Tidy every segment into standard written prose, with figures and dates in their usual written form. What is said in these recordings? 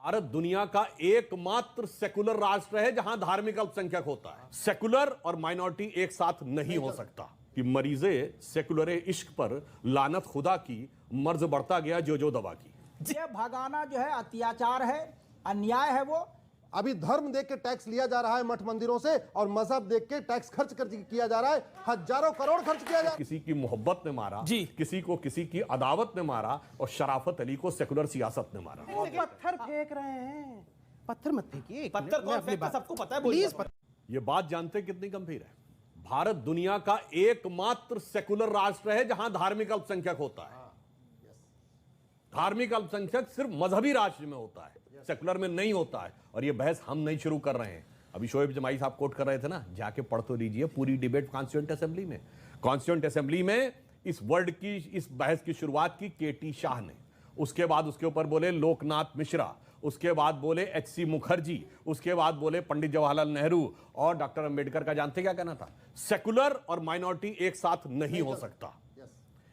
भारत दुनिया का एकमात्र सेकुलर राष्ट्र है जहां धार्मिक अल्पसंख्यक होता है। सेकुलर और माइनॉरिटी एक साथ नहीं हो सकता। कि मरीजे सेकुलर इश्क पर लानत खुदा की, मर्ज बढ़ता गया जो दवा की। ये भगाना जो है अत्याचार है, अन्याय है। वो अभी धर्म देख के टैक्स लिया जा रहा है मठ मंदिरों से, और मजहब देख के टैक्स खर्च किया जा रहा है। हजारों करोड़ खर्च किया जा रहा है। किसी की मोहब्बत ने मारा जी, किसी को किसी की अदावत ने मारा, और शराफत अली को सेकुलर सियासत ने मारा। वो पत्थर फेंक रहे हैं, पत्थर मत फेंकिए। पत्थर कौन फेंकता सबको पता है। प्लीज ये बात जानते कितनी गंभीर है। भारत दुनिया का एकमात्र सेकुलर राष्ट्र है जहां धार्मिक अल्पसंख्यक होता है। धार्मिक अल्पसंख्यक सिर्फ मजहबी राष्ट्र में होता है, सेकुलर में नहीं होता है। और ये बहस हम नहीं शुरू कर रहे हैं। अभी शोएब जमाई साहब कोट कर रहे थे ना, जाके पढ़ तो लीजिए पूरी डिबेट कॉन्स्टिट्यूएंट असेंबली में। कॉन्स्टिट्यूएंट असेंबली में इस वर्ड की, इस बहस की शुरुआत की केटी शाह ने। उसके बाद उसके ऊपर बोले लोकनाथ मिश्रा, उसके बाद बोले एच.सी. मुखर्जी, उसके बाद बोले पंडित जवाहरलाल नेहरू और डॉक्टर अंबेडकर का जानते क्या कहना था? सेकुलर और माइनॉरिटी एक साथ नहीं हो सकता।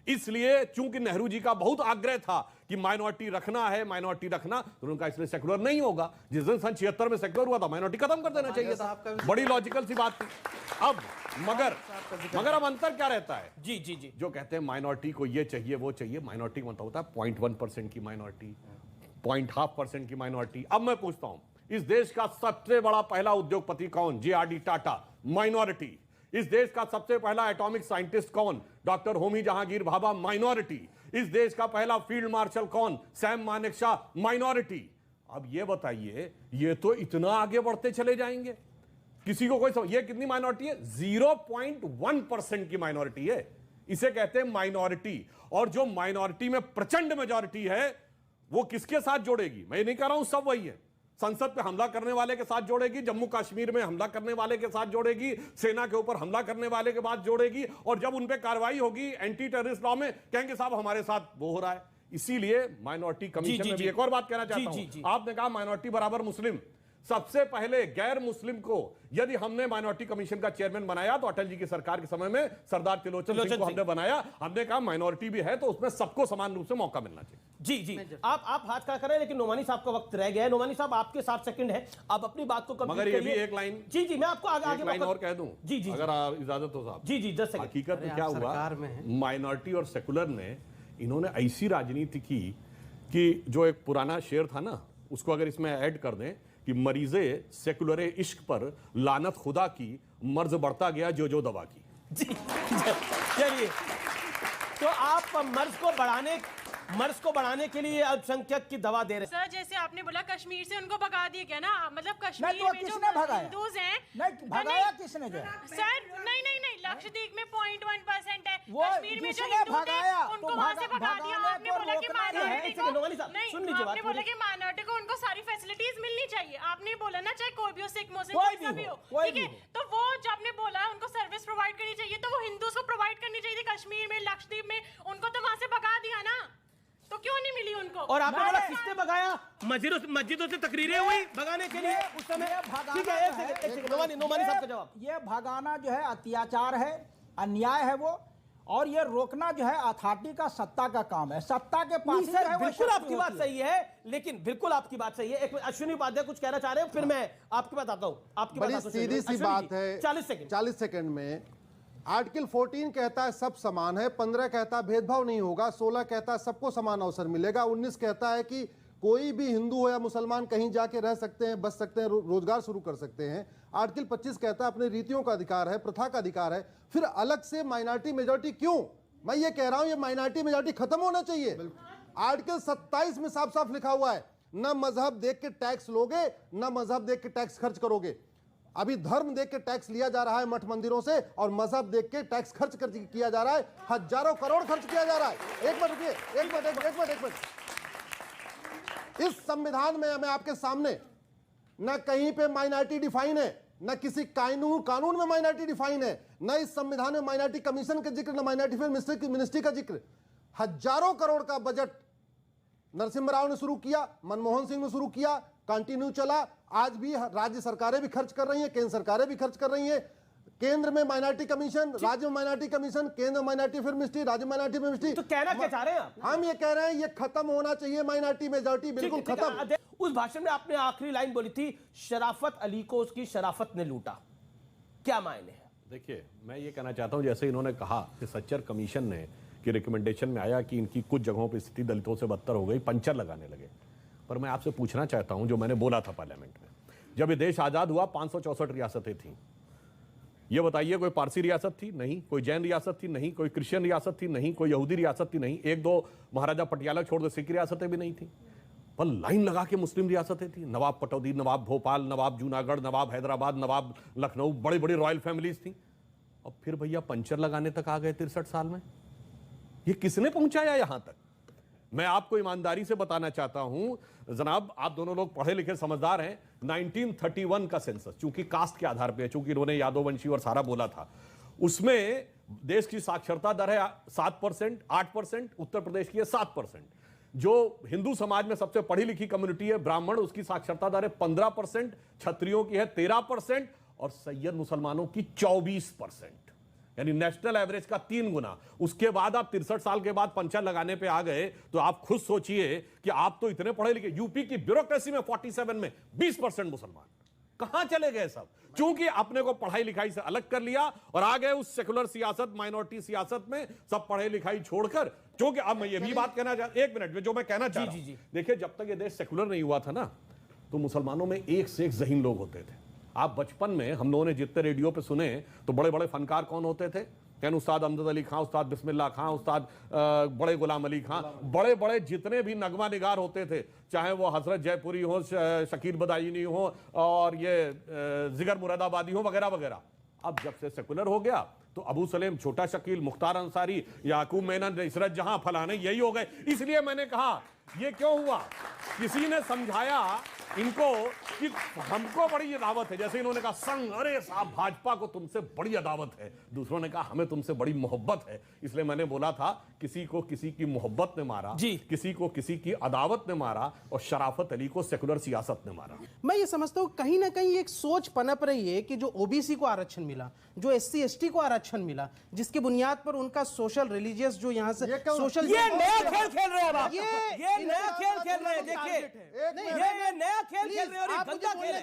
इसलिए चूंकि नेहरू जी का बहुत आग्रह था कि माइनॉरिटी रखना है, माइनॉरिटी रखना, तो उनका इसलिए सेकुलर नहीं होगा। जिस दिन सन 76 में सेकुलर हुआ था, माइनॉरिटी खत्म कर देना चाहिए था। बड़ी लॉजिकल सी बात थी। अब मगर अब अंतर क्या रहता है? जी जी जी, जो कहते हैं माइनॉरिटी को ये चाहिए वो चाहिए। माइनॉरिटी मतलब होता है 0.1% की माइनॉरिटी, 0.5% की माइनॉरिटी। अब मैं पूछता हूं, इस देश का सबसे बड़ा पहला उद्योगपति कौन? जे.आर.डी. टाटा, माइनॉरिटी। इस देश का सबसे पहला एटॉमिक साइंटिस्ट कौन? Doctor Homi Jahangir Bhabha, minority. इस देश का पहला फील्ड मार्शल कौन? Sam Manekshaw, minority. अब ये बताइए, ये तो इतना आगे बढ़ते चले जाएंगे, किसी को कोई ये कितनी माइनॉरिटी है? 0.1% की माइनॉरिटी है। इसे कहते हैं माइनॉरिटी। और जो माइनॉरिटी में प्रचंड मेजॉरिटी है, वो किसके साथ जोड़ेगी? मैं नहीं कह रहा हूं सब वही है। संसद पे हमला करने वाले के साथ जोड़ेगी, जम्मू कश्मीर में हमला करने वाले के साथ जोड़ेगी, सेना के ऊपर हमला करने वाले के बाद जोड़ेगी, और जब उन पे कार्रवाई होगी एंटी टेररिस्ट लॉ में, कहेंगे साहब हमारे साथ वो हो रहा है। इसीलिए माइनॉरिटी कमीशन में भी एक और बात कहना चाहता हूं। आपने कहा माइनॉरिटी बराबर मुस्लिम। सबसे पहले गैर मुस्लिम को यदि हमने माइनॉरिटी कमीशन का चेयरमैन बनाया तो अटल जी की सरकार के समय में सरदार त्रिलोचन सिंह को हमने बनाया। हमने कहा माइनॉरिटी भी है तो उसमें सबको समान रूप से मौका मिलना चाहिए। जी जी, आप हाथ खड़ा करें, लेकिन नोमानी साहब का वक्त रह गया है। नोमानी साहब आपके 7 सेकंड है, आप अपनी बात को कंप्लीट करिए। मगर ये भी एक लाइन, जी जी, मैं आपको आगे लाइन और कह दूं, जी जी, अगर आप इजाजत हो साहब। जी जी, 10 सेकंड। हकीकत में क्या हुआ, माइनॉरिटी और सेकुलर ने इन्होंने ऐसी राजनीति की कि जो एक पुराना शेर था ना, उसको अगर इसमें ऐड कर दें कि मरीजे सेकुलर इश्क पर लानत खुदा की, मर्ज बढ़ता गया जो दवा की। जी चलिए, तो आप मर्ज को बढ़ाने के लिए अल्पसंख्यक की दवा दे रहे हैं। सर जैसे आपने बोला कश्मीर से उनको भगा दिया गया ना, मतलब कश्मीर तो में जो हिंदूज हैं, भगाया किसने? जो सर नहीं लक्षद्वीप में 0.1% है। वो कश्मीर में जो जिसने भगाया उनको वहां से भगा दिया। आपने बोला कि माइनॉरिटी को, आपने बोला कि माइनॉरिटी को उनको सारी फैसिलिटीज मिलनी चाहिए। आपने बोला ना, चाहे कोई भी हो, सिख मुस्लिम कोई भी हो, ठीक है? तो वो जो आपने बोला उनको सर्विस प्रोवाइड करनी चाहिए, तो वो हिंदूज को प्रोवाइड करनी चाहिए। कश्मीर में, लक्षद्वीप में उनको तो वहां से भगा दिया ना, तो क्यों नहीं मिली उनको? और आपने बोला किसने भगाया? मस्जिदों से तकरीरें हुई भगाने के लिए उस समय। ठीक है, एक सेकंड, नोमानी साहब का जवाब। ये भगाना जो है अत्याचार है, अन्याय है वो। और ये रोकना जो है अथॉरिटी का, सत्ता का काम है। सत्ता के पास सर बिल्कुल आपकी बात सही है, लेकिन बिल्कुल आपकी बात सही है। एक अश्विनी उपाध्याय कुछ कहना चाह रहे हैं, फिर मैं आपकी बात आता हूं। आपकी बड़ी सीधी सी बात है। 40 सेकंड में आर्टिकल 14 कहता है सब समान है, 15 कहता है भेदभाव नहीं होगा, 16 कहता है सबको समान अवसर मिलेगा, 19 कहता है कि कोई भी हिंदू हो या मुसलमान कहीं जाके रह सकते हैं, बस सकते हैं, रोजगार शुरू कर सकते हैं। आर्टिकल 25 कहता है अपने रीतियों का अधिकार है, प्रथा का अधिकार है। फिर अलग से माइनॉरिटी मेजॉरिटी क्यों? मैं ये कह रहा हूं ये माइनॉरिटी मेजॉरिटी खत्म होना चाहिए। आर्टिकल 27 में साफ साफ लिखा हुआ है, न मजहब देख के टैक्स लोगे, न मजहब देख के टैक्स खर्च करोगे। अभी धर्म देख के टैक्स लिया जा रहा है मठ मंदिरों से, और मजहब देख के टैक्स खर्च किया जा रहा है। हजारों करोड़ खर्च किया जा रहा है। एक मिनट रुकिए, एक मिनट। इस संविधान में मैं आपके सामने, न कहीं पे माइनॉरिटी डिफाइन है, न किसी कानून में माइनॉरिटी डिफाइन है, न इस संविधान में माइनॉरिटी कमीशन का जिक्र, न माइनॉरिटी मिनिस्ट्री का जिक्र। हजारों करोड़ का बजट नरसिम्हा राव ने शुरू किया, मनमोहन सिंह ने शुरू किया, कंटिन्यू चला। आज भी राज्य सरकारें भी खर्च कर रही हैं, केंद्र सरकारें भी खर्च कर रही हैं। केंद्र में माइनॉरिटी कमीशन, राज्य में माइनॉरिटी कमीशन, केंद्र में माइनॉरिटी फिल्म मिनिस्ट्री, राज्य में माइनॉरिटी फिल्म मिनिस्ट्री। तो कहना क्या चाह रहे हैं आप? हम ये कह रहे हैं ये खत्म होना चाहिए, माइनॉरिटी मेजॉरिटी बिल्कुल खत्म। उस भाषण में आपने आखिरी लाइन बोली थी, शराफत अली को उसकी शराफत ने लूटा। क्या मायने हैं? देखिए, मैं ये कहना चाहता हूं, जैसे इन्होंने कहा कि सच्चर कमीशन ने कि रिकमेंडेशन में आया कि इनकी कुछ जगहों पर स्थिति दलितों से बदतर हो गई, पंचर लगाने लगे। पर मैं आपसे पूछना चाहता हूं, जो मैंने बोला था पार्लियामेंट में, जब ये देश आजाद हुआ 564 रियासतें थीं। ये बताइए, कोई पारसी रियासत थी? नहीं। कोई जैन रियासत थी? नहीं। कोई क्रिश्चियन रियासत थी? नहीं। कोई यहूदी रियासत थी? नहीं। एक दो महाराजा पटियाला छोड़ दे सिख रियासतें भी नहीं थी। पर लाइन लगा के मुस्लिम रियासतें थी। नवाब पटौदी, नवाब भोपाल, नवाब जूनागढ़, नवाब हैदराबाद, नवाब लखनऊ, बड़ी बड़ी रॉयल फैमिलीज थी। और फिर भैया पंचर लगाने तक आ गए 63 साल में। ये किसने पहुंचाया यहां तक? मैं आपको ईमानदारी से बताना चाहता हूं जनाब, आप दोनों लोग पढ़े लिखे समझदार हैं। 1931 का सेंसस, चूंकि कास्ट के आधार पर, चूंकि इन्होंने यादववंशी और सारा बोला था, उसमें देश की साक्षरता दर है 7%, 8%, उत्तर प्रदेश की है 7%। जो हिंदू समाज में सबसे पढ़ी लिखी कम्युनिटी है ब्राह्मण, उसकी साक्षरता दर है 15%, क्षत्रियों की है 13% और सैयद मुसलमानों की 24%, यानी नेशनल एवरेज का 3 गुना। उसके बाद आप 63 साल के बाद पंचर लगाने पे आ गए, तो आप खुद सोचिए कि आप तो इतने पढ़े लिखे, यूपी की ब्यूरोक्रेसी में 47 में 20% मुसलमान, कहां चले गए सब? क्योंकि अपने को पढ़ाई लिखाई से अलग कर लिया और आ गए उस सेकुलर सियासत, माइनॉरिटी सियासत में, सब पढ़ाई लिखाई छोड़कर। क्योंकि अब मैं ये भी बात कहना चाहता, एक मिनट में जो मैं कहना चाह रहा हूं, देखिए, जब तक ये देश सेकुलर नहीं हुआ था ना, तो मुसलमानों में एक से एक ज़हीन लोग होते थे। आप बचपन में हम लोगों ने जितने रेडियो पे सुने, तो बड़े बड़े फनकार कौन होते थे? कैन उस्ताद अमजद अली खां, उस्ताद बिस्मिल्लाह खां, उस्ताद बड़े गुलाम अली खां, बड़े बड़े जितने भी नगमा निगार होते थे, चाहे वो हजरत जयपुरी हो, शकील बदायूनी हो और ये जिगर मुरादाबादी हो, वगैरह वगैरह। अब जब से सेकुलर हो गया तो अबू सलेम, छोटा शकील, मुख्तार अंसारी, याकूब मेनन, इशरत जहां, फलाने, यही हो गए। इसलिए मैंने कहा ये क्यों हुआ? किसी ने समझाया इनको कि हमको बड़ी अदावत है, जैसे इन्होंने कहा संघ, अरे साहब भाजपा को तुमसे बड़ी अदावत है। दूसरों ने कहा हमें तुमसे बड़ी मोहब्बत है। इसलिए मैंने बोला था, किसी को किसी की मोहब्बत ने मारा, किसी को किसी की अदावत ने मारा, और शराफत अली को सेकुलर सियासत ने मारा। मैं ये समझता हूँ कहीं ना कहीं एक सोच पनप रही है कि जो ओबीसी को आरक्षण मिला, जो SC ST को आरक्षण मिला, जिसकी बुनियाद पर उनका सोशल रिलीजियस जो यहाँ से सोशल, ये नया खेल खेल रहे हैं आप, ये नया खेल खेल रहे हैं। देखिए, ये नया खेल खेल रहे हैं और ये गंदा खेल है।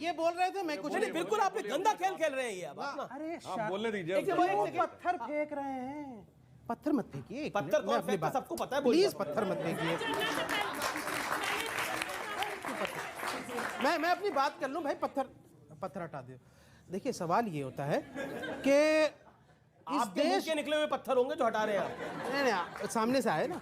ये बोल रहे थे, मैं कुछ नहीं, बिल्कुल आपने गंदा खेल खेल रहे हैं ये अब। अरे बोलने दीजिए। वो पत्थर फेंक रहे हैं, पत्थर मत फेंकिए। पत्थर कौन फेंकता सबको पता है, प्लीज पत्थर मत फेंकिए। मैं अपनी बात कर लूं भाई, पत्थर हटा दो। देखिए, सवाल ये होता है कि इस देश के निकले हुए पत्थर होंगे जो हटा रहे हैं आप। नहीं, सामने से आए ना।